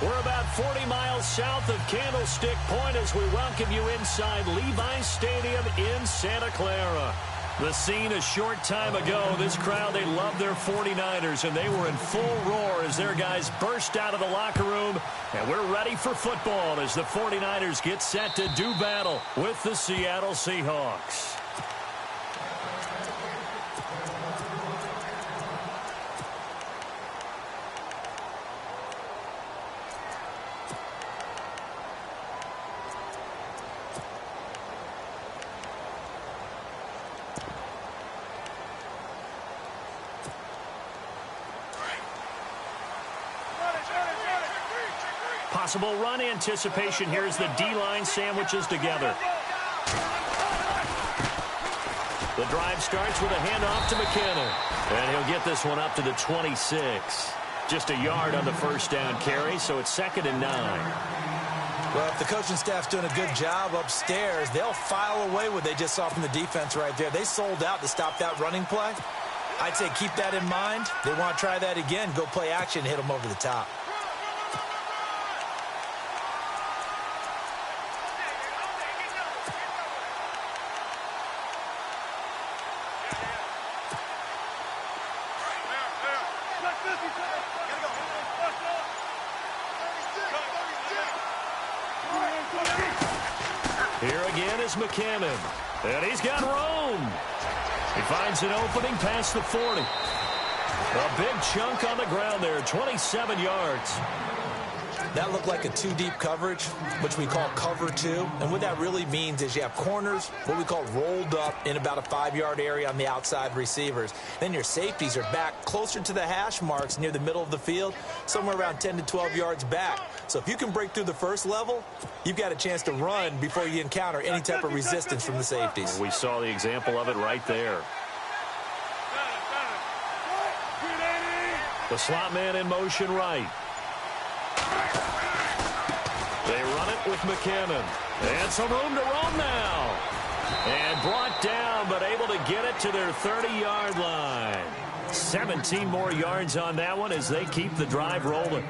We're about 40 miles south of Candlestick Point as we welcome you inside Levi's Stadium in Santa Clara. The scene a short time ago, this crowd, they love their 49ers, and they were in full roar as their guys burst out of the locker room. And we're ready for football as the 49ers get set to do battle with the Seattle Seahawks. Possible run anticipation here as the D-line sandwiches together. The drive starts with a handoff to McKinnon. And he'll get this one up to the 26. Just a yard on the first down carry, so it's 2nd and 9. Well, if the coaching staff's doing a good job upstairs, they'll file away what they just saw from the defense right there. They sold out to stop that running play. I'd say keep that in mind. They want to try that again. Go play action, hit them over the top. Here again is McKinnon. And he's got room. He finds an opening past the 40. A big chunk on the ground there, 27 yards. That looked like a two-deep coverage, which we call cover two. And what that really means is you have corners, what we call rolled up in about a 5-yard area on the outside receivers. Then your safeties are back closer to the hash marks near the middle of the field, somewhere around 10 to 12 yards back. So if you can break through the first level, you've got a chance to run before you encounter any type of resistance from the safeties. We saw the example of it right there. The slot man in motion right. They run it with McKinnon. And some room to roam now. And brought down, but able to get it to their 30-yard line. 17 more yards on that one as they keep the drive rolling.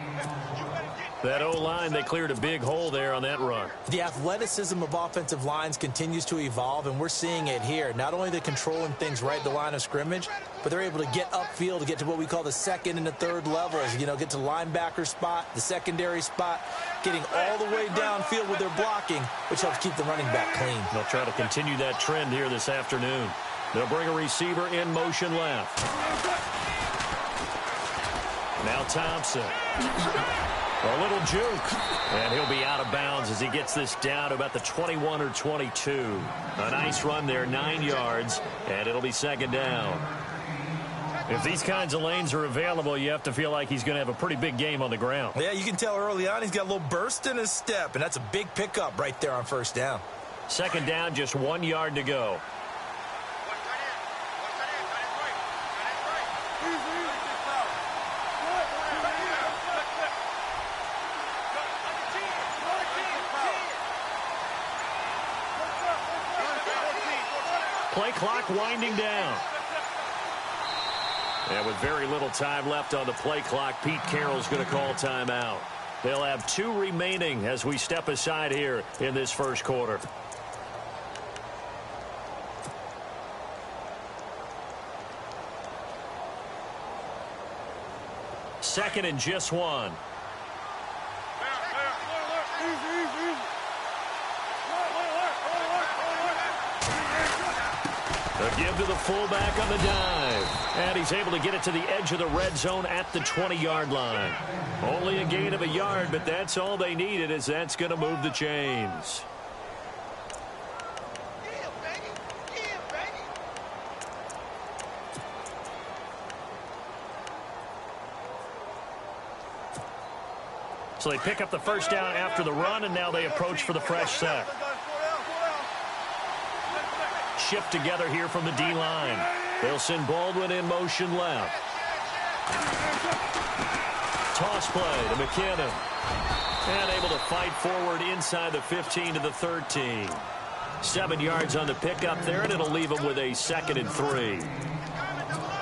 That O-line, they cleared a big hole there on that run. The athleticism of offensive lines continues to evolve, and we're seeing it here. Not only they're controlling things right at the line of scrimmage, but they're able to get upfield to get to what we call the second and the third levels. You know, get to linebacker spot, the secondary spot, getting all the way downfield with their blocking, which helps keep the running back clean. They'll try to continue that trend here this afternoon. They'll bring a receiver in motion left. Now Thompson. A little juke, and he'll be out of bounds as he gets this down to about the 21 or 22. A nice run there, 9 yards, and it'll be 2nd down. If these kinds of lanes are available, you have to feel like he's going to have a pretty big game on the ground. Yeah, you can tell early on he's got a little burst in his step, and that's a big pickup right there on 1st down. 2nd down, just 1 yard to go. Play clock winding down. And with very little time left on the play clock, Pete Carroll's going to call timeout. They'll have 2 remaining as we step aside here in this first quarter. Second and just 1. A give to the fullback on the dive. And he's able to get it to the edge of the red zone at the 20-yard line. Only a gain of a yard, but that's all they needed, as that's going to move the chains. So they pick up the first down after the run, and now they approach for the fresh set. Shift together here from the D-line. They'll send Baldwin in motion left. Toss play to McKinnon. And able to fight forward inside the 15 to the 13. 7 yards on the pickup there, and it'll leave them with a 2nd and 3.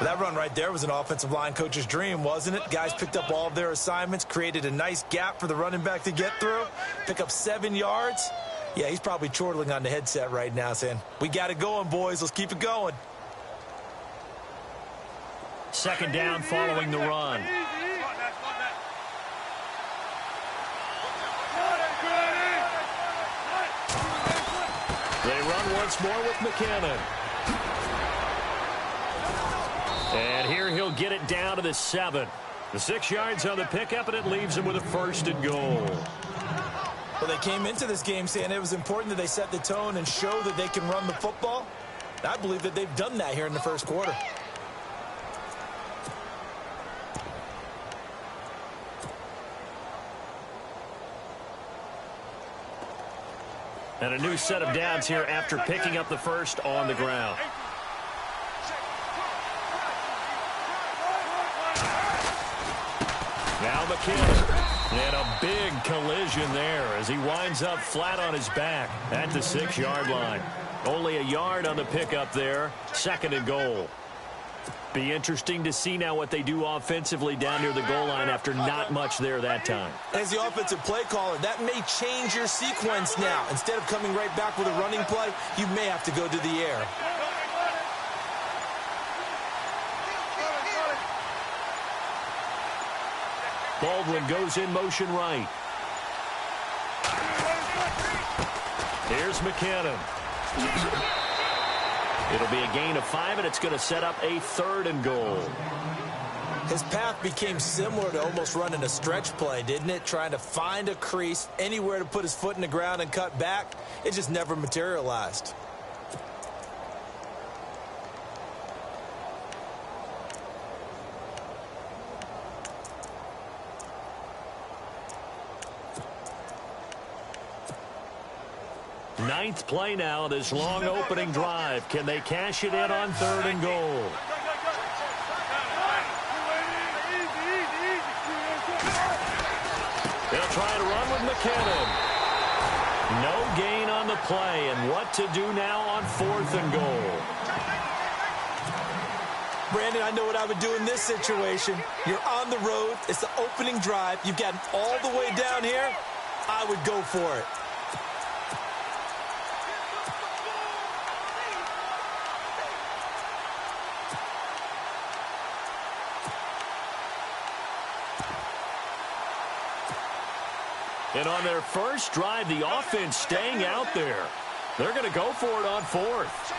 That run right there was an offensive line coach's dream, wasn't it? Guys picked up all of their assignments, created a nice gap for the running back to get through, pick up 7 yards. Yeah, he's probably chortling on the headset right now saying, we got it going, boys. Let's keep it going. Second down following the run. They run once more with McKinnon. And here he'll get it down to the 7. The 6 yards on the pickup, and it leaves him with a 1st and goal. Well, they came into this game saying it was important that they set the tone and show that they can run the football. I believe that they've done that here in the first quarter. And a new set of downs here after picking up the 1st on the ground. Now McKinnon, and a big collision there as he winds up flat on his back at the 6-yard line. Only a yard on the pickup there, 2nd and goal. Be interesting to see now what they do offensively down near the goal line after not much there that time. As the offensive play caller, that may change your sequence now. Instead of coming right back with a running play, you may have to go to the air. Baldwin goes in motion right. Here's McKinnon. It'll be a gain of 5, and it's going to set up a 3rd and goal. His path became similar to almost running a stretch play, didn't it? Trying to find a crease, anywhere to put his foot in the ground and cut back. It just never materialized. Ninth play now, this long opening drive. Can they cash it in on 3rd and goal? They'll try to run with McKinnon. No gain on the play, and what to do now on 4th and goal? Brandon, I know what I would do in this situation. You're on the road. It's the opening drive. You've gotten all the way down here. I would go for it. And on their first drive, the offense staying out there. They're going to go for it on 4th.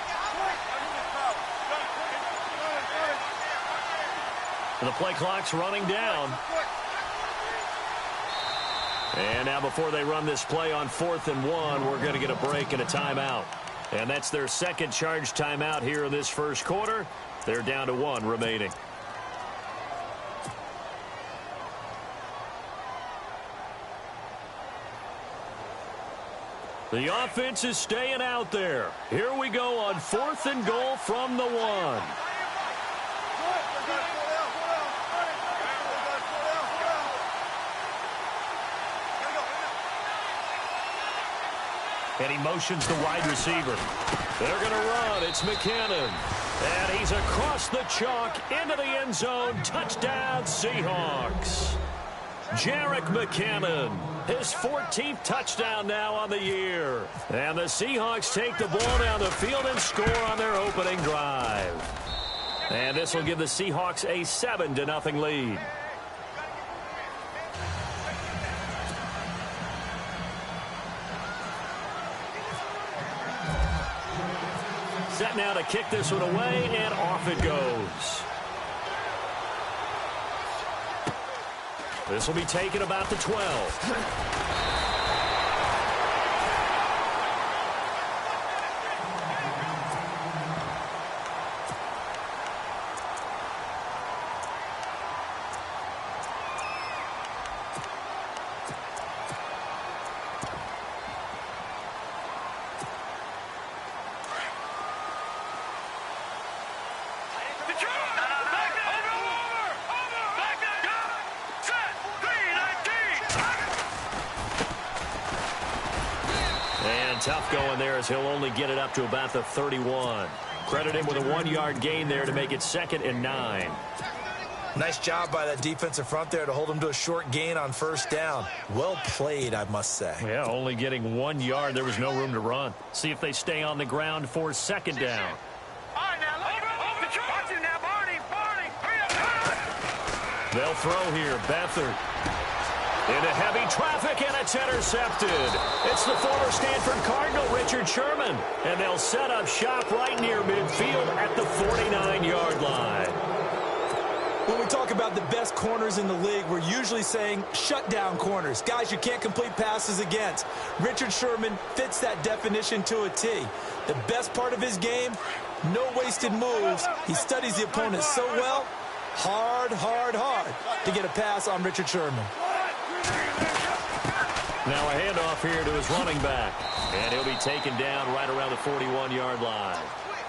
And the play clock's running down. And now before they run this play on 4th and 1, we're going to get a break and a timeout. And that's their second charge timeout here in this first quarter. They're down to 1 remaining. The offense is staying out there. Here we go on 4th and goal from the 1. And he motions the wide receiver. They're going to run. It's McKinnon. And he's across the chalk into the end zone. Touchdown, Seahawks. Jerick McKinnon, his 14th touchdown now on the year. And the Seahawks take the ball down the field and score on their opening drive. And this will give the Seahawks a 7-0 lead. Set now to kick this one away, and off it goes. This will be taken about the 12. Tough going there as he'll only get it up to about the 31. Credit him with a 1-yard gain there to make it 2nd and 9. Nice job by that defensive front there to hold him to a short gain on 1st down. Well played, I must say. Yeah, only getting 1 yard. There was no room to run. See if they stay on the ground for 2nd down. They'll throw here. Beathard into heavy traffic, and it's intercepted. It's the former Stanford Cardinal, Richard Sherman. And they'll set up shop right near midfield at the 49-yard line. When we talk about the best corners in the league, we're usually saying shutdown corners. Guys you can't complete passes against. Richard Sherman fits that definition to a T. The best part of his game, no wasted moves. He studies the opponent so well. Hard to get a pass on Richard Sherman. Now a handoff here to his running back. And he'll be taken down right around the 41-yard line.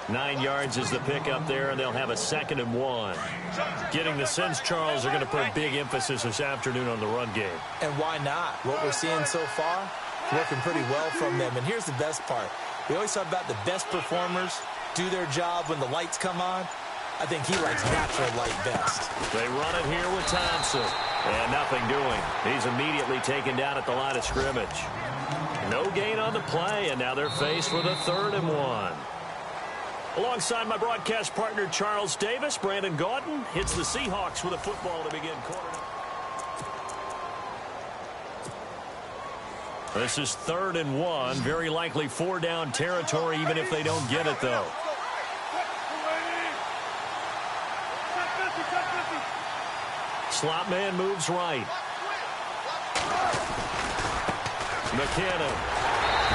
9 yards is the pickup there, and they'll have a 2nd and 1. Getting the sense, Charles, are going to put a big emphasis this afternoon on the run game. And why not? What we're seeing so far, working pretty well from them. And here's the best part. We always talk about the best performers do their job when the lights come on. I think he likes natural light best. They run it here with Thompson. And nothing doing. He's immediately taken down at the line of scrimmage. No gain on the play, and now they're faced with a 3rd and 1. Alongside my broadcast partner, Charles Davis, Brandon Gaudin hits the Seahawks with a football to begin quarter. This is 3rd and 1. Very likely 4-down territory, even if they don't get it, though. Slot man moves right. McKinnon.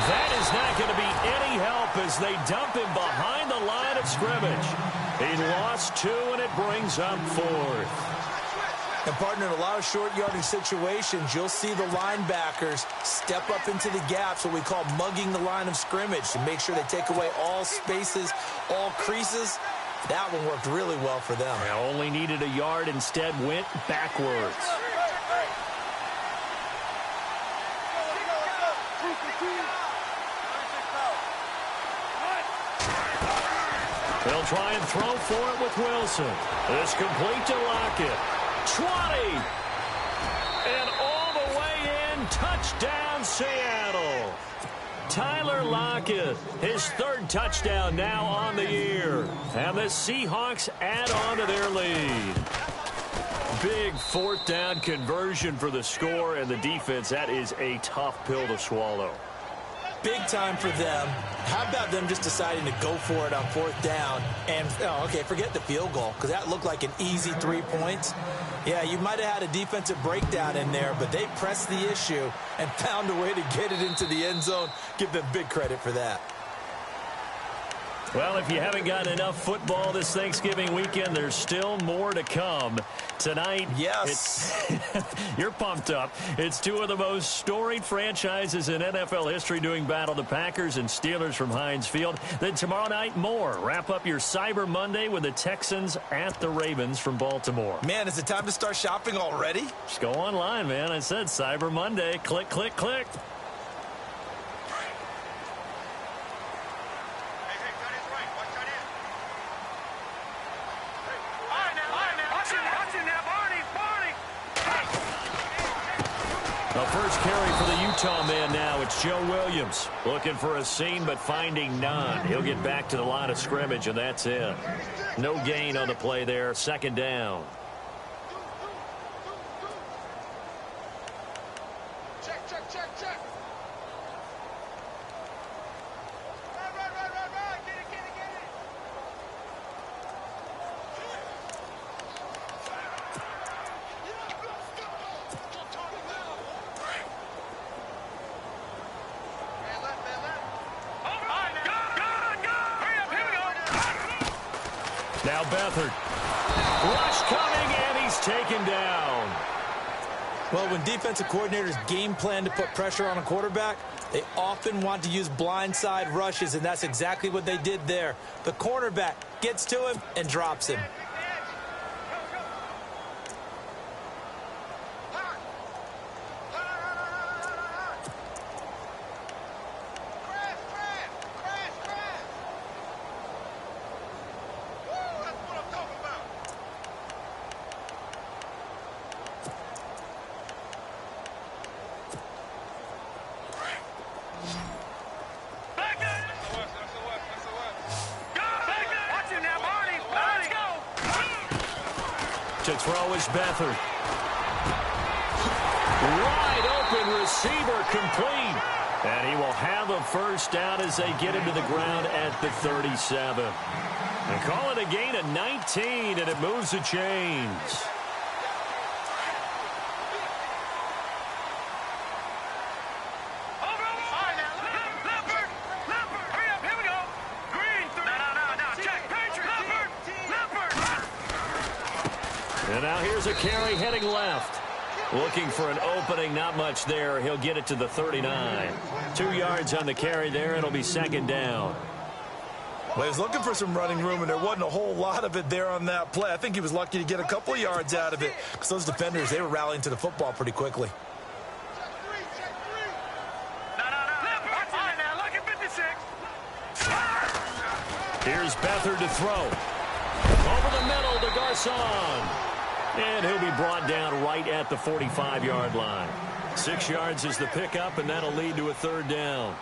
That is not going to be any help as they dump him behind the line of scrimmage. He lost 2, and it brings up 4th. And, partner, in a lot of short yardage situations, you'll see the linebackers step up into the gaps, what we call mugging the line of scrimmage, to make sure they take away all spaces, all creases. That one worked really well for them. They only needed a yard, instead went backwards. They'll try and throw for it with Wilson. It's complete to Lockett. 20. And all the way in. Touchdown, Seattle. Tyler Lockett, his 3rd touchdown now on the year. And the Seahawks add on to their lead. Big 4th down conversion for the score, and the defense, that is a tough pill to swallow. Big time for them. How about them just deciding to go for it on 4th down? And, okay, forget the field goal, because that looked like an easy 3 points. Yeah, you might have had a defensive breakdown in there, but they pressed the issue and found a way to get it into the end zone. Give them big credit for that. Well, if you haven't gotten enough football this Thanksgiving weekend, there's still more to come. Tonight, yes, you're pumped up. It's 2 of the most storied franchises in NFL history doing battle, the Packers and Steelers from Heinz Field. Then tomorrow night, more. Wrap up your Cyber Monday with the Texans at the Ravens from Baltimore. Man, is it time to start shopping already? Just go online, man. I said Cyber Monday. Click, click, click. The first carry for the Utah man now. It's Joe Williams looking for a seam but finding none. He'll get back to the line of scrimmage, and that's it. No gain on the play there. 2nd down. Now Beathard. Rush coming, and he's taken down. Well, when defensive coordinators game plan to put pressure on a quarterback, they often want to use blindside rushes, and that's exactly what they did there. The cornerback gets to him and drops him. To throw is Beathard. Wide open receiver, complete. And he will have a first down as they get him to the ground at the 37. And call it a gain of 19, and it moves the chains. And now here's a carry heading left. Looking for an opening, not much there. He'll get it to the 39. 2 yards on the carry there. It'll be second down. Well, he was looking for some running room, and there wasn't a whole lot of it there on that play. I think he was lucky to get a couple of yards out of it because those defenders, they were rallying to the football pretty quickly. Here's Beathard to throw. Over the middle to Garcon. And he'll be brought down right at the 45-yard line. 6 yards is the pickup, and that'll lead to a third down.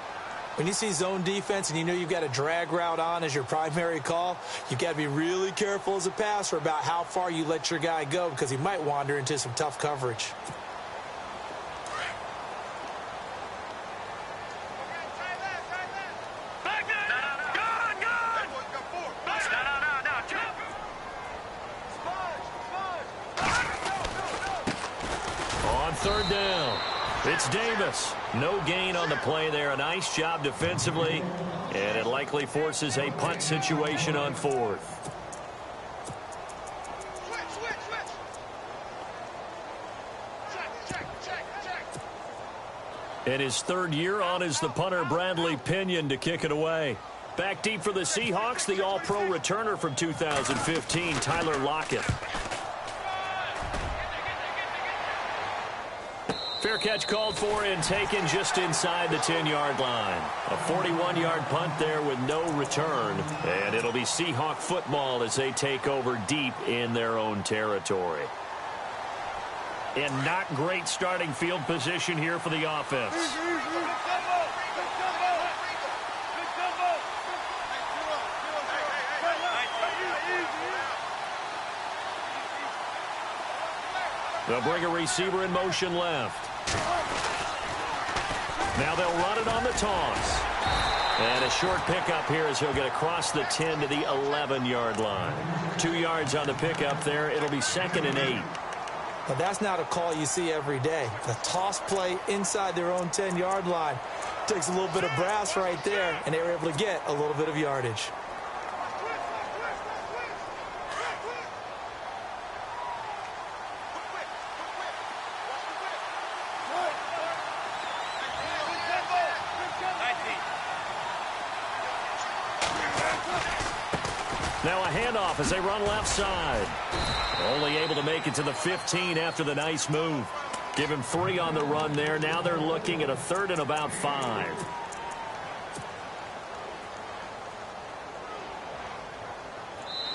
When you see zone defense and you know you've got a drag route on as your primary call, you've got to be really careful as a passer about how far you let your guy go because he might wander into some tough coverage. Third down. It's Davis. No gain on the play there. A nice job defensively. And it likely forces a punt situation on fourth. In his third year on is the punter Bradley Pinion to kick it away. Back deep for the Seahawks, the All-Pro returner from 2015, Tyler Lockett. Fair catch called for and taken just inside the 10-yard line. A 41-yard punt there with no return. And it'll be Seahawk football as they take over deep in their own territory. And not great starting field position here for the offense. They'll bring a receiver in motion left. Now they'll run it on the toss. And a short pickup here as he'll get across the 10 to the 11-yard line. 2 yards on the pickup there. It'll be 2nd and 8. But that's not a call you see every day. The toss play inside their own 10-yard line takes a little bit of brass right there, and they were able to get a little bit of yardage. Now a handoff as they run left side. Only able to make it to the 15 after the nice move. Give him 3 on the run there. Now they're looking at a 3rd and about 5.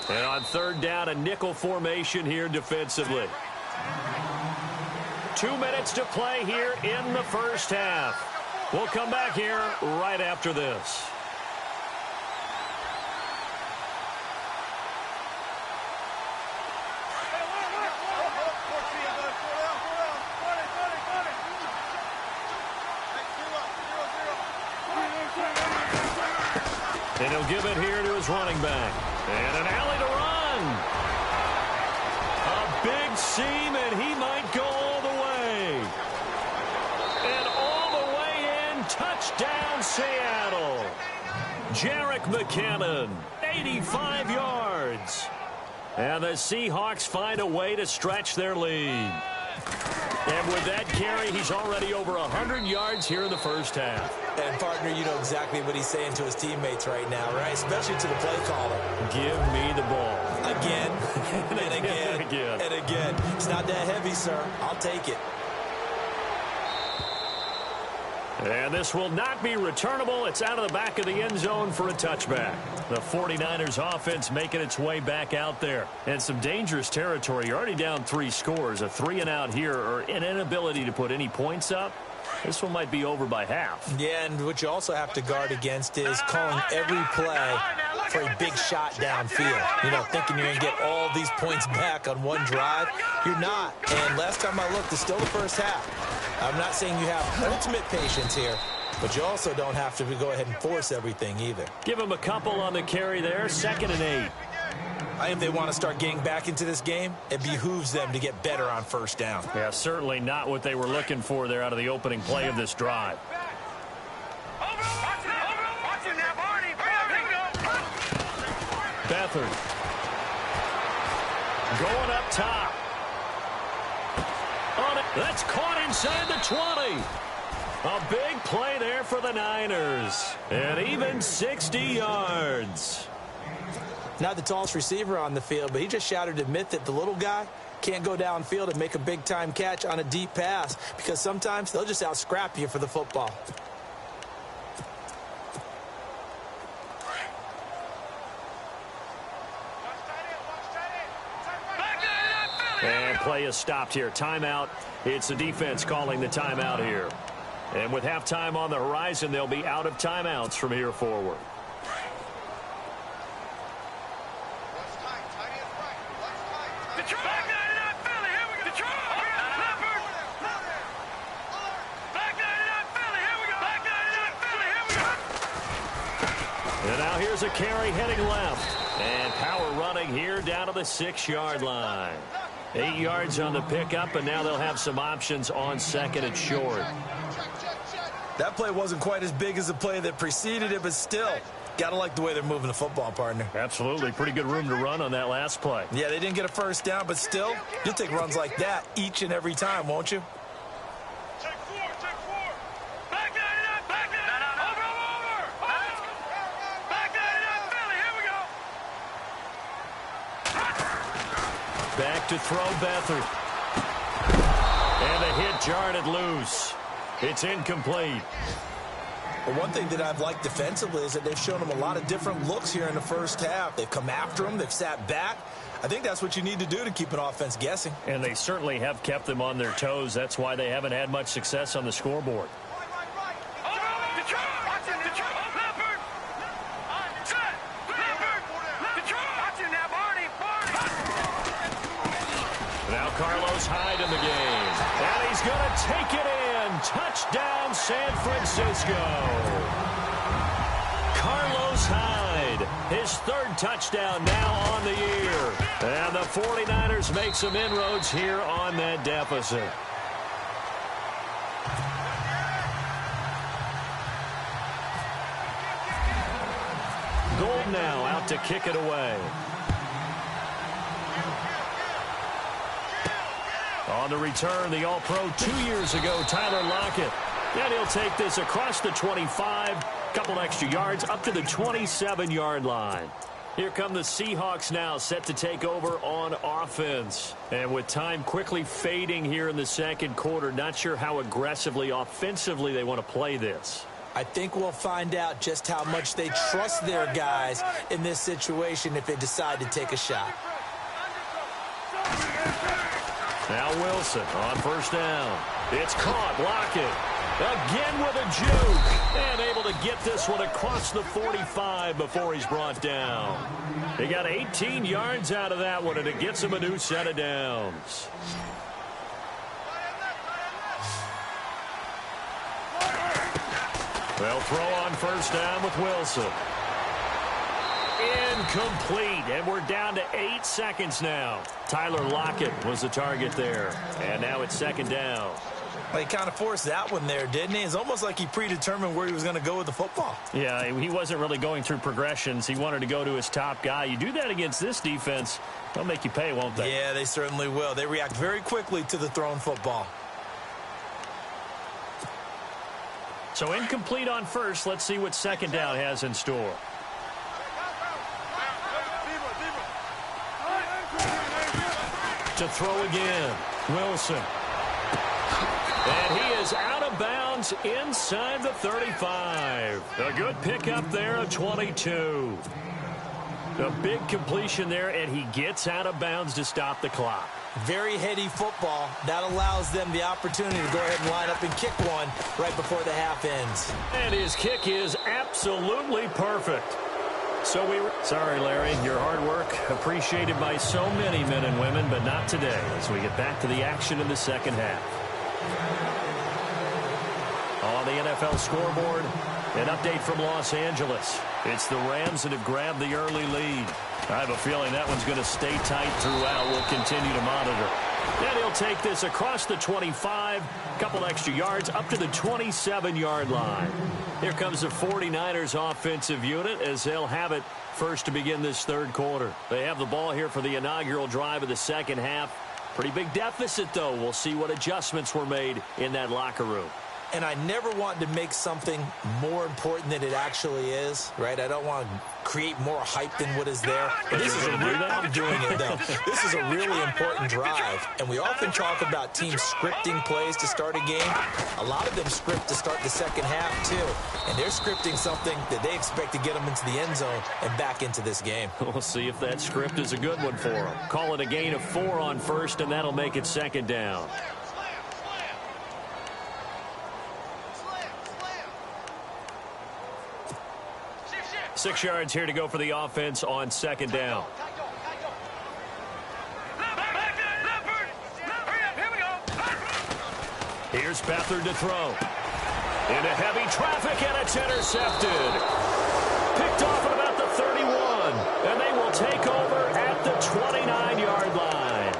And on 3rd down, a nickel formation here defensively. 2 minutes to play here in the first half. We'll come back here right after this. And he'll give it here to his running back. And an alley to run. A big seam, and he might go all the way. And all the way in, touchdown Seattle. Jerick McKinnon, 85 yards. And the Seahawks find a way to stretch their lead. And with that carry, he's already over 100 yards here in the first half. And, partner, you know exactly what he's saying to his teammates right now, right? Especially to the play caller. Give me the ball. Again, and again, and again. It's not that heavy, sir. I'll take it. And this will not be returnable. It's out of the back of the end zone for a touchback. The 49ers offense making its way back out there. And some dangerous territory. You're already down 3 scores. A 3-and-out here, or an inability to put any points up. This one might be over by half. Yeah, and what you also have to guard against is calling every play for a big shot downfield. You know, thinking you're going to get all these points back on one drive. You're not. And last time I looked, it's still the first half. I'm not saying you have ultimate patience here, but you also don't have to go ahead and force everything either. Give them a couple on the carry there, 2nd and 8. If they want to start getting back into this game, it behooves them to get better on first down. Yeah, certainly not what they were looking for there out of the opening play of this drive. Beathard. Going up top. On it. That's caught inside the 20. A big play there for the Niners. And even 60 yards. Not the tallest receiver on the field, but he just shouted to admit that the little guy can't go downfield and make a big-time catch on a deep pass because sometimes they'll just out-scrap you for the football. And play is stopped here. Timeout. It's the defense calling the timeout here. And with halftime on the horizon, they'll be out of timeouts from here forward. And now here's a carry heading left. And power running here down to the 6-yard line. 8 yards on the pickup, and now they'll have some options on 2nd and short. That play wasn't quite as big as the play that preceded it, but still, got to like the way they're moving the football, partner. Absolutely. Pretty good room to run on that last play. Yeah, they didn't get a first down, but still, you'll take runs like that each and every time, won't you? Back to throw, Beathard. And the hit jarred loose. It's incomplete. Well, one thing that I've liked defensively is that they've shown them a lot of different looks here in the first half. They've come after them. They've sat back. I think that's what you need to do to keep an offense guessing. And they certainly have kept them on their toes. That's why they haven't had much success on the scoreboard. Now Carlos Hyde in the game. And he's going to take it in. Touchdown, San Francisco. Carlos Hyde, his 3rd touchdown now on the year. And the 49ers make some inroads here on that deficit. Gold now out to kick it away. On the return, the All-Pro 2 years ago, Tyler Lockett. And he'll take this across the 25, couple extra yards, up to the 27-yard line. Here come the Seahawks now, set to take over on offense. And with time quickly fading here in the 2nd quarter, not sure how aggressively, offensively they want to play this. I think we'll find out just how much they trust their guys in this situation if they decide to take a shot. Now Wilson on first down. It's caught. Lockett again with a juke. And able to get this one across the 45 before he's brought down. He got 18 yards out of that one, and it gets him a new set of downs. They'll throw on first down with Wilson. Incomplete, and we're down to 8 seconds now. Tyler Lockett was the target there, and now it's 2nd down. Well, he kind of forced that one there, didn't he? It's almost like he predetermined where he was going to go with the football. Yeah, he wasn't really going through progressions. He wanted to go to his top guy. You do that against this defense, they'll make you pay, won't they? Yeah, they certainly will. They react very quickly to the thrown football. So incomplete on first. Let's see what 2nd down has in store. To throw again, Wilson. And he is out of bounds inside the 35. A good pickup there of 22. A big completion there, and he gets out of bounds to stop the clock. Very heady football. That allows them the opportunity to go ahead and line up and kick one right before the half ends. And his kick is absolutely perfect. Sorry, Larry. Your hard work appreciated by so many men and women, but not today as we get back to the action in the second half. On the NFL scoreboard, an update from Los Angeles. It's the Rams that have grabbed the early lead. I have a feeling that one's going to stay tight throughout. We'll continue to monitor. And he'll take this across the 25, couple extra yards, up to the 27-yard line. Here comes the 49ers offensive unit as they'll have it first to begin this third quarter. They have the ball here for the inaugural drive of the second half. Pretty big deficit, though. We'll see what adjustments were made in that locker room. And I never want to make something more important than it actually is, right? I don't want to create more hype than what is there. But this is I'm doing it, though. This is a really important drive. And we often talk about teams scripting plays to start a game. A lot of them script to start the second half, too. And they're scripting something that they expect to get them into the end zone and back into this game. We'll see if that script is a good one for them. Call it a gain of 4 on first, and that'll make it second down. 6 yards here to go for the offense on second down. Here's Beathard to throw. Into heavy traffic, and it's intercepted. Picked off at about the 31, and they will take over at the 29-yard line.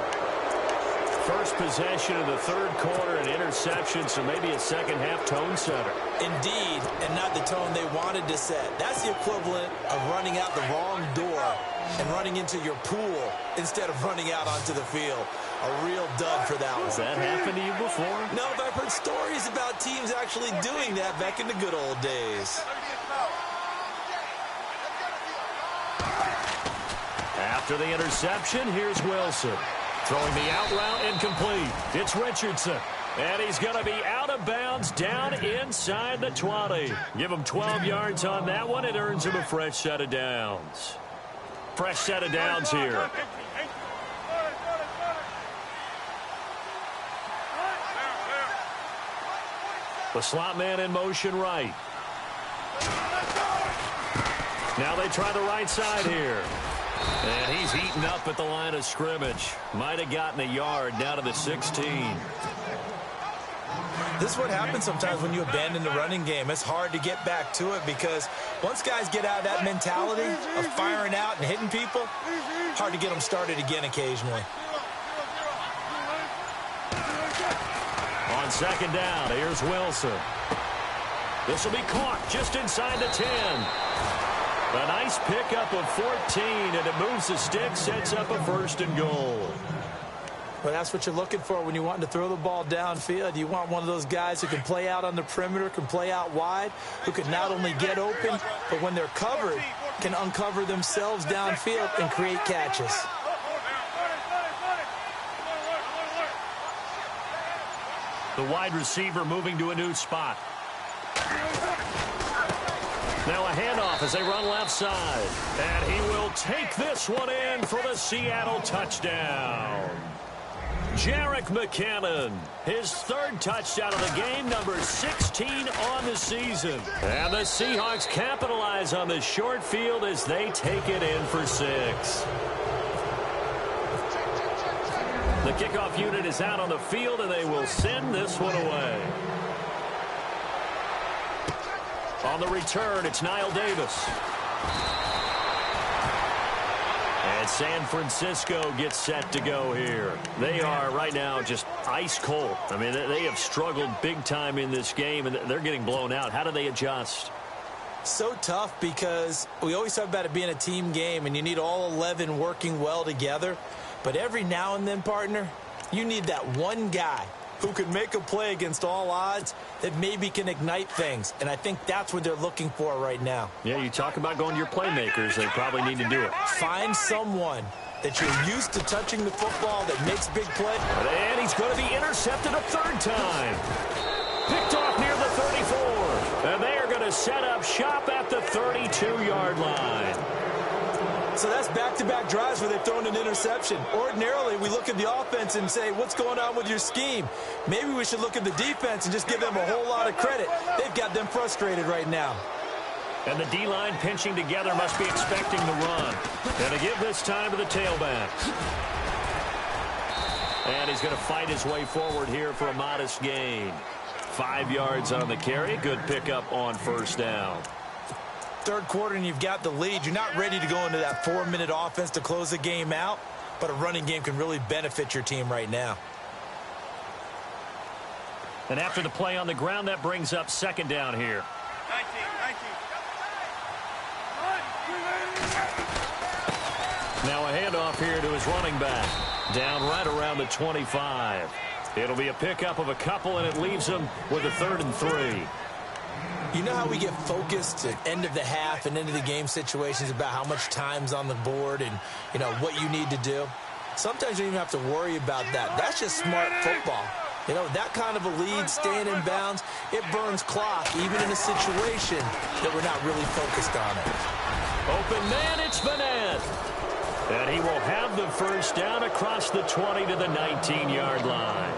First possession of the third quarter, an interception, so maybe a second-half tone setter. Indeed, and not the tone they wanted to set. That's the equivalent of running out the wrong door and running into your pool instead of running out onto the field. A real dud for that one. Has that happened to you before? No, but I've heard stories about teams actually doing that back in the good old days. After the interception, here's Wilson. Throwing the out route incomplete. It's Richardson. And he's going to be out of bounds down inside the 20. Give him 12 yards on that one. It earns him a fresh set of downs. Fresh set of downs here. The slot man in motion right. Now they try the right side here. And he's eaten up at the line of scrimmage. Might have gotten a yard down to the 16. This is what happens sometimes when you abandon the running game. It's hard to get back to it because once guys get out of that mentality of firing out and hitting people, hard to get them started again occasionally. On second down, here's Wilson. This will be caught just inside the 10. A nice pickup of 14, and it moves the stick, sets up a 1st and goal. Well, that's what you're looking for when you want to throw the ball downfield. You want one of those guys who can play out on the perimeter, can play out wide, who can not only get open, but when they're covered, can uncover themselves downfield and create catches. The wide receiver moving to a new spot. Now a handoff as they run left side. And he will take this one in for the Seattle touchdown. Jerick McKinnon, his 3rd touchdown of the game, number 16 on the season. And the Seahawks capitalize on the short field as they take it in for 6. The kickoff unit is out on the field, and they will send this one away. On the return, it's Niall Davis. And San Francisco gets set to go here. They are right now just ice cold. I mean, they have struggled big time in this game, and they're getting blown out. How do they adjust? So tough because we always talk about it being a team game, and you need all 11 working well together. But every now and then, partner, you need that one guy who can make a play against all odds that maybe can ignite things. And I think that's what they're looking for right now. Yeah, you talk about going to your playmakers. They probably need to do it. Find someone that you're used to touching the football that makes big plays. And he's going to be intercepted a 3rd time. Picked off near the 34. And they are going to set up shop at the 32-yard line. So that's back-to-back drives where they've thrown an interception. Ordinarily, we look at the offense and say, what's going on with your scheme? Maybe we should look at the defense and just give them a whole lot of credit. They've got them frustrated right now. And the D-line pinching together must be expecting the run. And to give this time to the tailbacks. And he's going to fight his way forward here for a modest gain. 5 yards on the carry. Good pickup on first down. Third quarter and you've got the lead. You're not ready to go into that 4-minute offense to close the game out, but a running game can really benefit your team right now. And after the play on the ground, that brings up second down here. 19. Now a handoff here to his running back. Down right around the 25. It'll be a pickup of a couple, and it leaves him with a 3rd and 3. You know how we get focused at end of the half and into the game situations about how much time's on the board and, you know, what you need to do? Sometimes you don't even have to worry about that. That's just smart football. You know, that kind of a lead, staying in bounds, it burns clock, even in a situation that we're not really focused on it. Open man, it's Vanette. And he will have the first down across the 20 to the 19-yard line.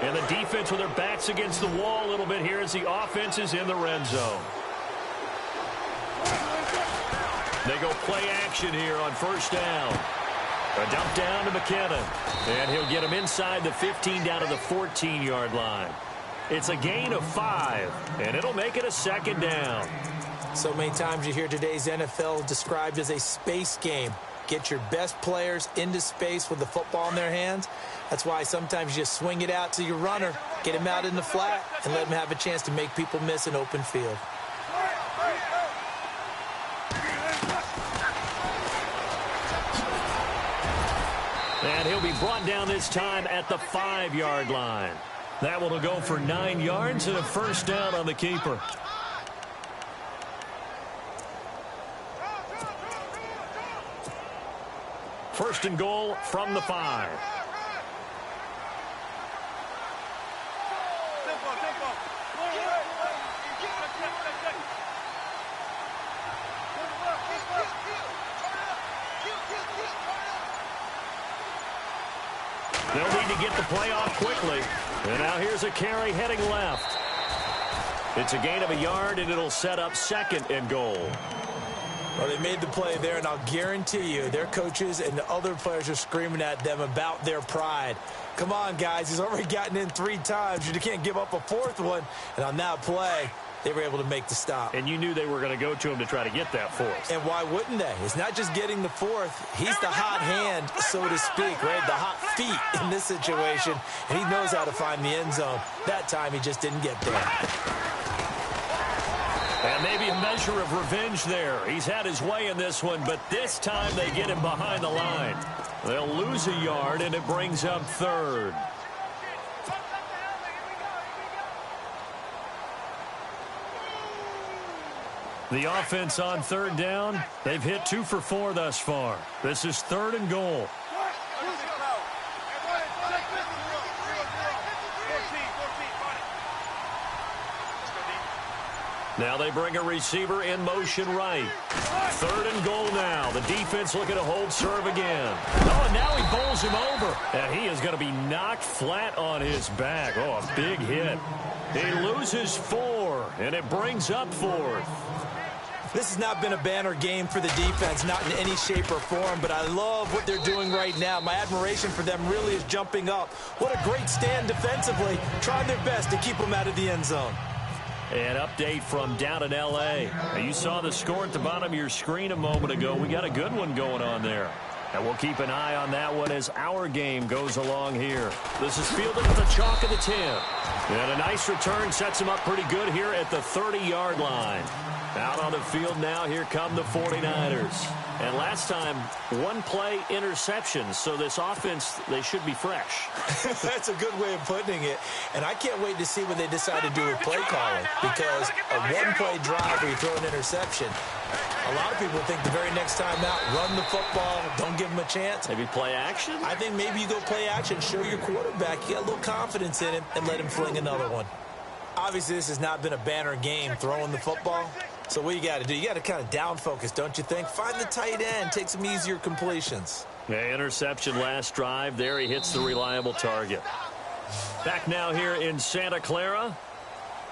And the defense with their backs against the wall a little bit here as the offense is in the red zone. They go play action here on first down. A dump down to McKinnon. And he'll get him inside the 15 down to the 14-yard line. It's a gain of 5, and it'll make it a second down. So many times you hear today's NFL described as a space game. Get your best players into space with the football in their hands. That's why sometimes you just swing it out to your runner, get him out in the flat, and let him have a chance to make people miss an open field. And he'll be brought down this time at the 5-yard line. That one will go for 9 yards and a first down on the keeper. First and goal from the 5. They'll need to get the play off quickly. And now here's a carry heading left. It's a gain of a yard, and it'll set up second and goal. Well, they made the play there, and I'll guarantee you their coaches and the other players are screaming at them about their pride. Come on, guys. He's already gotten in 3 times. You can't give up a 4th one. And on that play, they were able to make the stop. And you knew they were going to go to him to try to get that 4th. And why wouldn't they? It's not just getting the 4th. He's the hot hand, so to speak, right? The hot feet in this situation. And he knows how to find the end zone. That time, he just didn't get there. And maybe a measure of revenge there. He's had his way in this one, but this time they get him behind the line. They'll lose a yard, and it brings up 3rd. The offense on 3rd down, they've hit 2 for 4 thus far. This is 3rd and goal. Now they bring a receiver in motion right. 3rd and goal now. The defense looking to hold serve again. Oh, and now he bowls him over. And he is going to be knocked flat on his back. Oh, a big hit. He loses 4, and it brings up 4th. This has not been a banner game for the defense, not in any shape or form, but I love what they're doing right now. My admiration for them really is jumping up. What a great stand defensively, trying their best to keep them out of the end zone. An update from down in L.A. Now, you saw the score at the bottom of your screen a moment ago. We got a good one going on there. And we'll keep an eye on that one as our game goes along here. This is fielded at the chalk of the 10. And a nice return sets him up pretty good here at the 30-yard line. Out on the field now, here come the 49ers. And last time, 1-play interception. So this offense, they should be fresh. That's a good way of putting it. And I can't wait to see what they decide to do with play calling. Because a 1-play drive where you throw an interception, a lot of people think the very next time out, run the football, don't give them a chance. Maybe play action? I think maybe you go play action, show your quarterback you got a little confidence in him, and let him fling another one. Obviously, this has not been a banner game throwing the football. So what you got to do, you got to kind of down focus, don't you think? Find the tight end, take some easier completions. Yeah, interception last drive. There he hits the reliable target. Back now here in Santa Clara.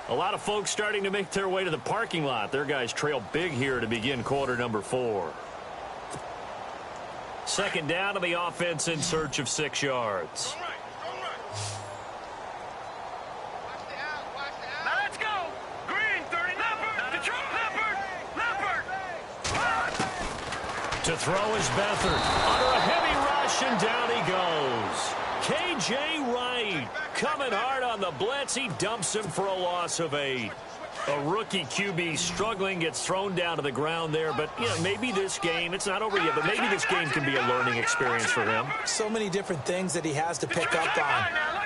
A lot of folks starting to make their way to the parking lot. Their guys trail big here to begin quarter number 4. Second down to the offense in search of 6 yards. Now let's go. Green, 30, Leopard. To throw is Beathard. Under a heavy rush, and down he goes. K.J. Wright coming hard on the blitz. He dumps him for a loss of 8. A rookie QB struggling, gets thrown down to the ground there. But, you know, maybe this game, it's not over yet, but maybe this game can be a learning experience for him. So many different things that he has to pick up on.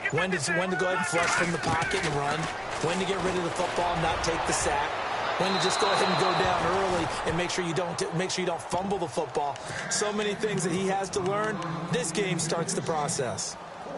When to go ahead and flush from the pocket and run. When to get rid of the football and not take the sack. When to just go ahead and go down early and make sure you don't fumble the football. So many things that he has to learn. This game starts the process.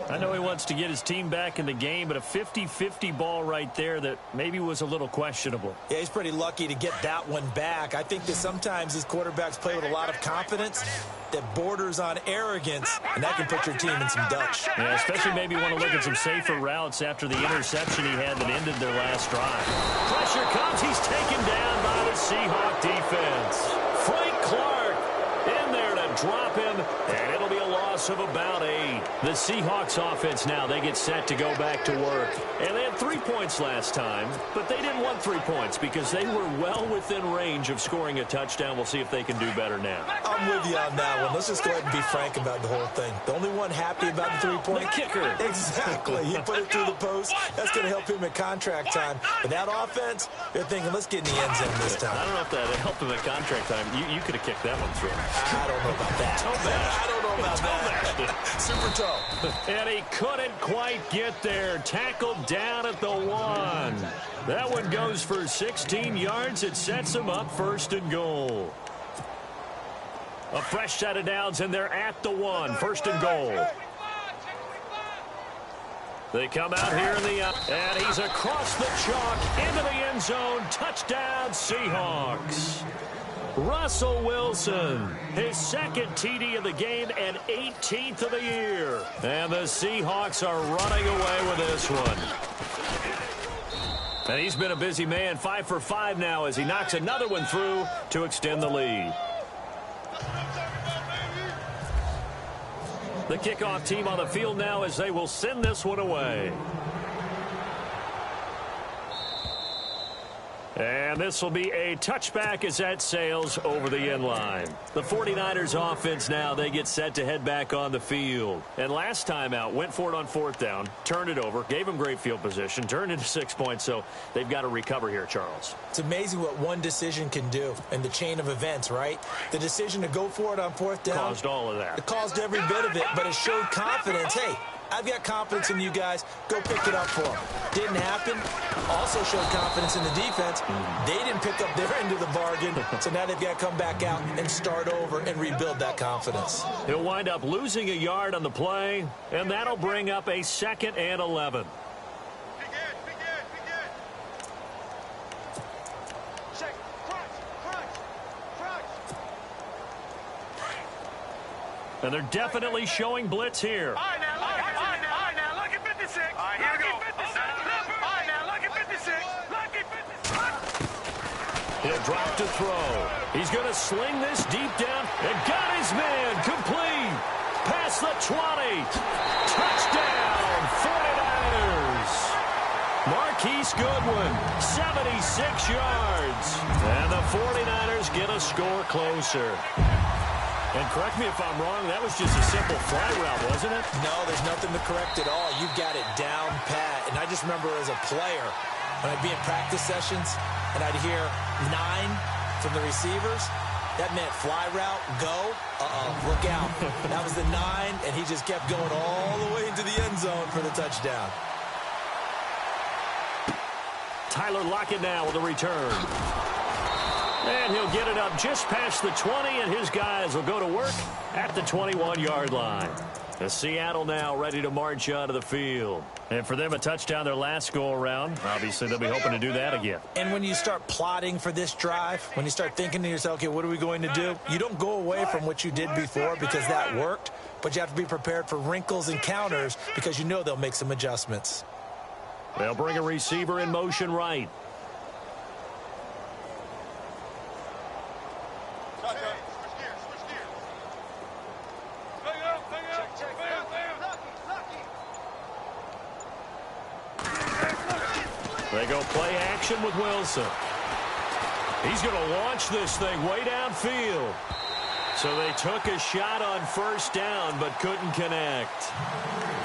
I know he wants to get his team back in the game, but a 50-50 ball right there that maybe was a little questionable. Yeah, he's pretty lucky to get that one back. I think that sometimes his quarterbacks play with a lot of confidence that borders on arrogance, and that can put your team in some Dutch. Yeah, especially maybe want to look at some safer routes after the interception he had that ended their last drive. Pressure comes. He's taken down by the Seahawk defense. Frank Clark in there to drop him, and it'll be a loss of about 8. The Seahawks offense now, they get set to go back to work. And they had 3 points last time, but they didn't want 3 points because they were well within range of scoring a touchdown. We'll see if they can do better now. I'm with you on that one. Let's just go ahead and be frank about the whole thing. The only one happy about the 3-point. The kicker. Exactly. He put it through the post. That's going to help him at contract time. But that offense, they're thinking, let's get in the end zone this time. I don't know if that helped him at contract time. You could have kicked that one through. I don't know about that. I don't know about that. Super toe. And he couldn't quite get there. Tackled down at the 1. That one goes for 16 yards. It sets him up 1st and goal. A fresh set of downs, and they're at the 1. 1st and goal. They come out here in the and he's across the chalk into the end zone. Touchdown, Seahawks. Russell Wilson, his 2nd TD of the game and 18th of the year. And the Seahawks are running away with this one. And he's been a busy man, 5 for 5 now as he knocks another one through to extend the lead. The kickoff team on the field now as they will send this one away. And this will be a touchback as that sails over the end line. The 49ers offense now, they get set to head back on the field. And last time out, went for it on 4th down, turned it over, gave them great field position, turned into 6 points, so they've got to recover here, Charles. It's amazing what one decision can do in the chain of events, right? The decision to go for it on 4th down. Caused all of that. It caused every bit of it, but it showed confidence. Hey, I've got confidence in you guys. Go pick it up for them. Didn't happen. Also showed confidence in the defense. They didn't pick up their end of the bargain, so now they've got to come back out and start over and rebuild that confidence. He'll wind up losing a yard on the play, and that'll bring up a 2nd and 11. And they're definitely showing blitz here. All right, now, look at 56. All right, here we go. All right, now, look at 56. Look at 56. He'll drop to throw. He's going to sling this deep down and got his man complete. Past the 20. Touchdown, 49ers. Marquise Goodwin, 76 yards. And the 49ers get a score closer. And correct me if I'm wrong, that was just a simple fly route, wasn't it? No, there's nothing to correct at all. You've got it down pat. And I just remember as a player, when I'd be in practice sessions and I'd hear 9 from the receivers, that meant fly route, go, look out. That was the 9, and he just kept going all the way into the end zone for the touchdown. Tyler Lockett now with a return. And he'll get it up just past the 20, and his guys will go to work at the 21-yard line. The Seattle now ready to march onto the field. And for them, a touchdown their last go-around. Obviously, they'll be hoping to do that again. And when you start plotting for this drive, when you start thinking to yourself, okay, what are we going to do? You don't go away from what you did before because that worked, but you have to be prepared for wrinkles and counters because you know they'll make some adjustments. They'll bring a receiver in motion right. They go play action with Wilson. He's going to launch this thing way downfield. So they took a shot on first down but couldn't connect.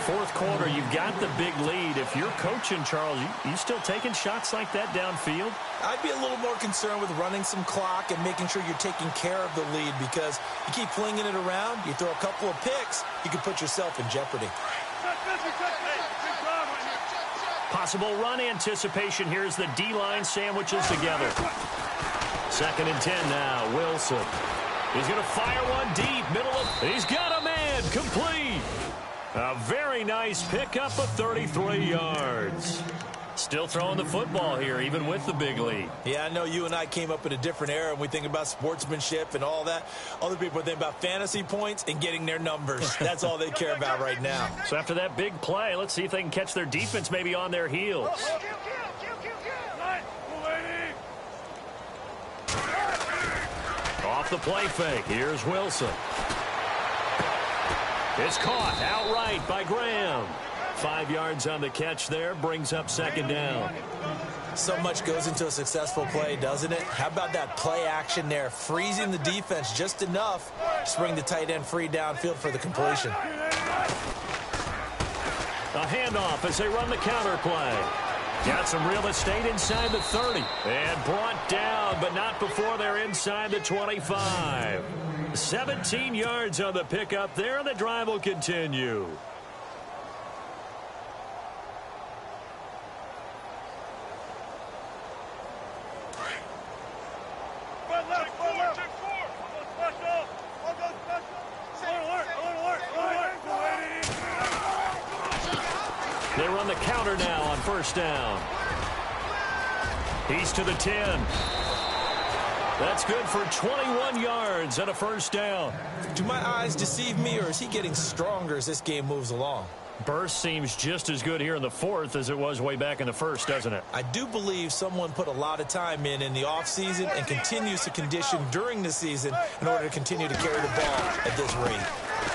Fourth quarter, you've got the big lead. If you're coaching, Charles, you still taking shots like that downfield? I'd be a little more concerned with running some clock and making sure you're taking care of the lead, because you keep flinging it around, you throw a couple of picks, you could put yourself in jeopardy. Possible run anticipation. Here's the D-line sandwiches together. 2nd and 10 now. Wilson. He's going to fire one deep. Middle of... He's got a man. Complete. A very nice pickup of 33 yards. Still throwing the football here, even with the big lead. Yeah, I know you and I came up in a different era, and we think about sportsmanship and all that. Other people think about fantasy points and getting their numbers. That's all they care about right now. So after that big play, let's see if they can catch their defense maybe on their heels. Off the play fake. Here's Wilson. It's caught outright by Graham. 5 yards on the catch there, brings up 2nd down. So much goes into a successful play, doesn't it? How about that play action there, freezing the defense just enough to bring the tight end free downfield for the completion. A handoff as they run the counter play. Got some real estate inside the 30. And brought down, but not before they're inside the 25. 17 yards on the pickup there, and the drive will continue. They run the counter now on first down. He's to the 10. That's good for 21 yards and a first down. Do my eyes deceive me, or is he getting stronger as this game moves along? Burst seems just as good here in the fourth as it was way back in the first, doesn't it? I do believe someone put a lot of time in the offseason and continues to condition during the season in order to continue to carry the ball at this rate.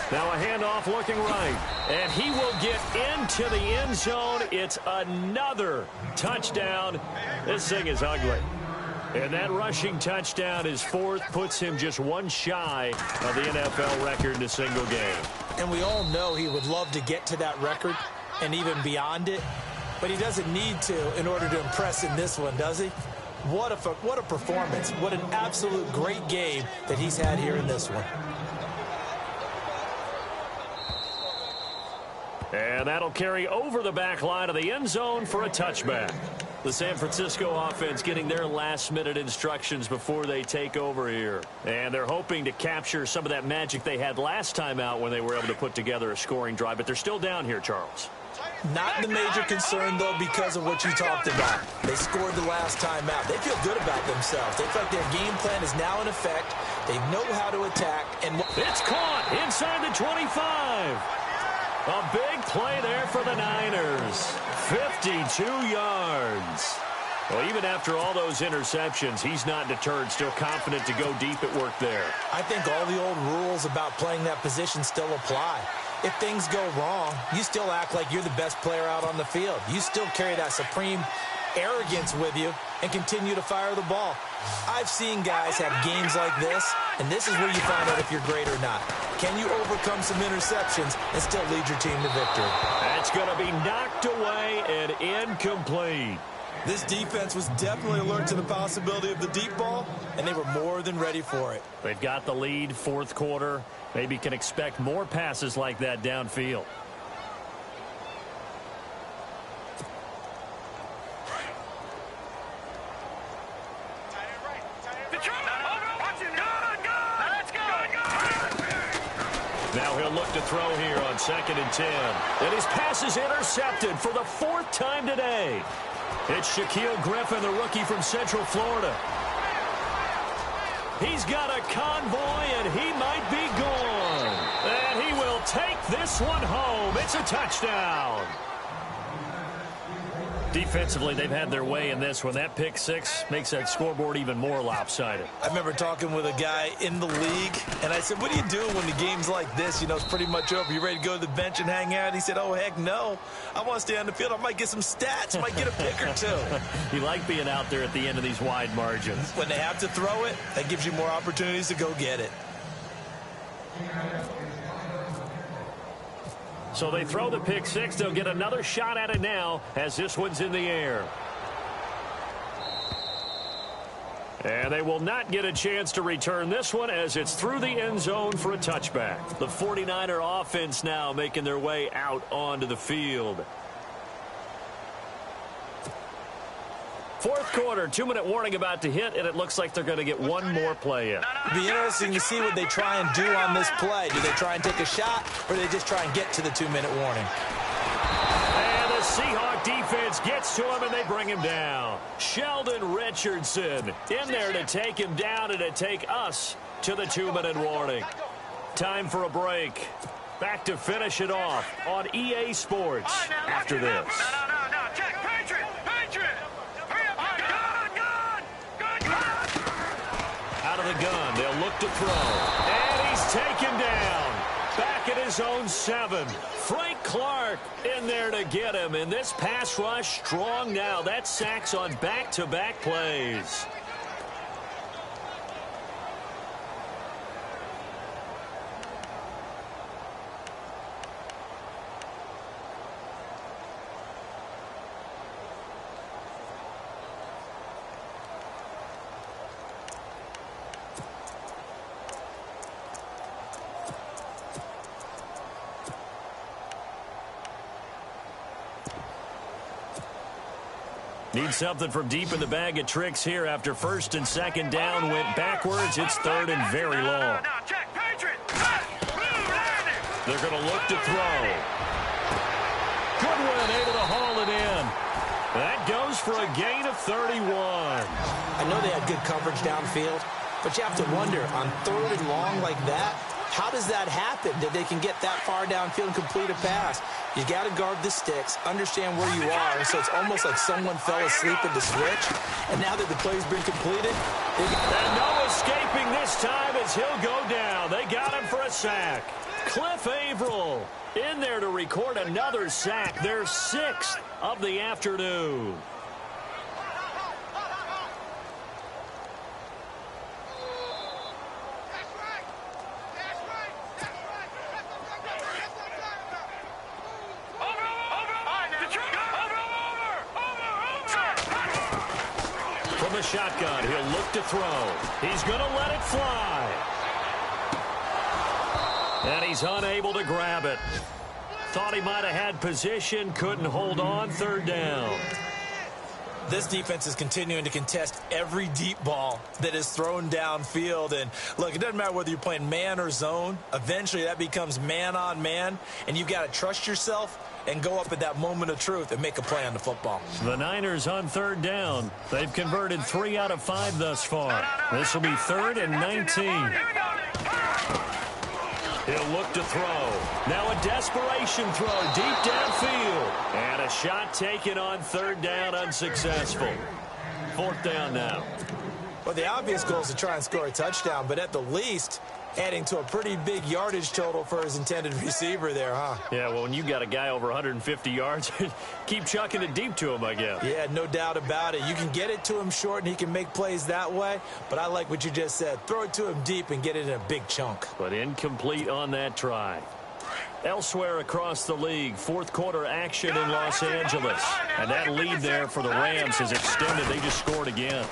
Now a handoff looking right, and he will get into the end zone. It's another touchdown. This thing is ugly. And that rushing touchdown, his fourth, puts him just one shy of the NFL record in a single game. And we all know he would love to get to that record and even beyond it, but he doesn't need to in order to impress in this one, does he? What a performance. What an absolute great game that he's had here in this one. And that'll carry over the back line of the end zone for a touchback. The San Francisco offense getting their last-minute instructions before they take over here. And they're hoping to capture some of that magic they had last time out when they were able to put together a scoring drive. But they're still down here, Charles. Not the major concern, though, because of what you talked about. They scored the last time out. They feel good about themselves. They feel like their game plan is now in effect. They know how to attack. And it's caught inside the 25. A big play there for the Niners. 52 yards. Well, even after all those interceptions, he's not deterred, still confident to go deep at work there. I think all the old rules about playing that position still apply. If things go wrong, you still act like you're the best player out on the field. You still carry that supreme arrogance with you and continue to fire the ball. I've seen guys have games like this, and this is where you find out if you're great or not. Can you overcome some interceptions and still lead your team to victory? That's going to be knocked away and incomplete. This defense was definitely alert to the possibility of the deep ball, and they were more than ready for it. They've got the lead, fourth quarter. Maybe can expect more passes like that downfield. Now he'll look to throw here on 2nd and 10. And his pass is intercepted for the fourth time today. It's Shaquille Griffin, the rookie from Central Florida. He's got a convoy, and he might be gone. And he will take this one home. It's a touchdown. Defensively, they've had their way in this one. That pick six makes that scoreboard even more lopsided. I remember talking with a guy in the league, and I said, what do you do when the game's like this? You know, it's pretty much over. You ready to go to the bench and hang out? He said, oh, heck no. I want to stay on the field. I might get some stats. Might get a pick or two. You like being out there at the end of these wide margins. When they have to throw it, that gives you more opportunities to go get it. So they throw the pick six. They'll get another shot at it now as this one's in the air. And they will not get a chance to return this one as it's through the end zone for a touchback. The 49er offense now making their way out onto the field. Fourth quarter, 2-minute warning about to hit, and it looks like they're going to get one more play in. It'll be interesting to see what they try and do on this play. Do they try and take a shot, or do they just try and get to the 2-minute warning? And the Seahawk defense gets to him, and they bring him down. Sheldon Richardson in there to take him down and to take us to the 2-minute warning. Time for a break. Back to finish it off on EA Sports after this. No. Check. Patriot. Out of the gun, they'll look to throw. And he's taken down. Back at his own 7. Frank Clark in there to get him. And this pass rush strong now. That's sacks on back-to-back plays. Need something from deep in the bag of tricks here after first and second down went backwards. It's third and very long. They're going to look to throw. Goodwin able to haul it in. That goes for a gain of 31. I know they had good coverage downfield, but you have to wonder, on third and long like that, how does that happen that they can get that far downfield and complete a pass? You got to guard the sticks, understand where you are, so it's almost like someone fell asleep at the switch, and now that the play's been completed, and no escaping this time as he'll go down. They got him for a sack. Cliff Averill in there to record another sack, their 6th of the afternoon. From the shotgun, he'll look to throw. He's going to let it fly. And he's unable to grab it. Thought he might have had position, couldn't hold on, third down. This defense is continuing to contest every deep ball that is thrown downfield. And, look, it doesn't matter whether you're playing man or zone. Eventually, that becomes man-on-man, and you've got to trust yourself and go up at that moment of truth and make a play on the football. The Niners on third down. They've converted 3 out of 5 thus far. This will be 3rd and 19. He'll look to throw. Now a desperation throw deep downfield. And a shot taken on third down, unsuccessful. 4th down now. Well, the obvious goal is to try and score a touchdown, but at the least, adding to a pretty big yardage total for his intended receiver there, huh? Yeah, well, when you got a guy over 150 yards, keep chucking it deep to him, I guess. Yeah, no doubt about it. You can get it to him short, and he can make plays that way, but I like what you just said. Throw it to him deep and get it in a big chunk. But incomplete on that try. Elsewhere across the league, 4th quarter action in Los Angeles. And that lead there for the Rams has extended. They just scored again.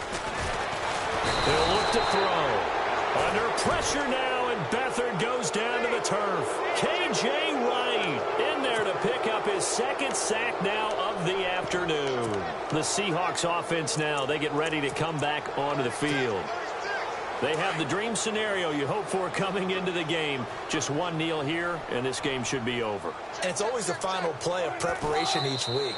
They'll look to throw. Under pressure now, and Beathard goes down to the turf. K.J. Wright in there to pick up his 2nd sack now of the afternoon. The Seahawks offense now, they get ready to come back onto the field. They have the dream scenario you hope for coming into the game. Just one kneel here, and this game should be over. And it's always the final play of preparation each week.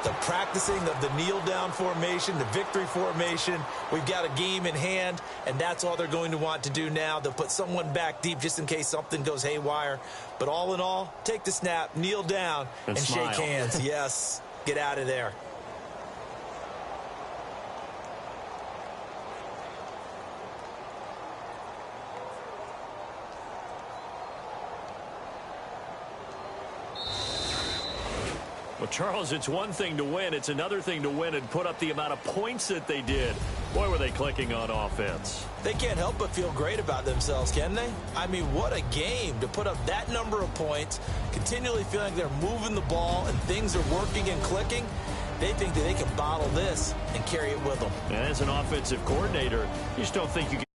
The practicing of the kneel-down formation, the victory formation. We've got a game in hand, and that's all they're going to want to do now. They'll put someone back deep just in case something goes haywire. But all in all, take the snap, kneel down, and shake hands. Yes, get out of there. Well, Charles, it's one thing to win. It's another thing to win and put up the amount of points that they did. Boy, were they clicking on offense. They can't help but feel great about themselves, can they? I mean, what a game to put up that number of points, continually feeling they're moving the ball and things are working and clicking. They think that they can bottle this and carry it with them. And as an offensive coordinator, you just don't think you can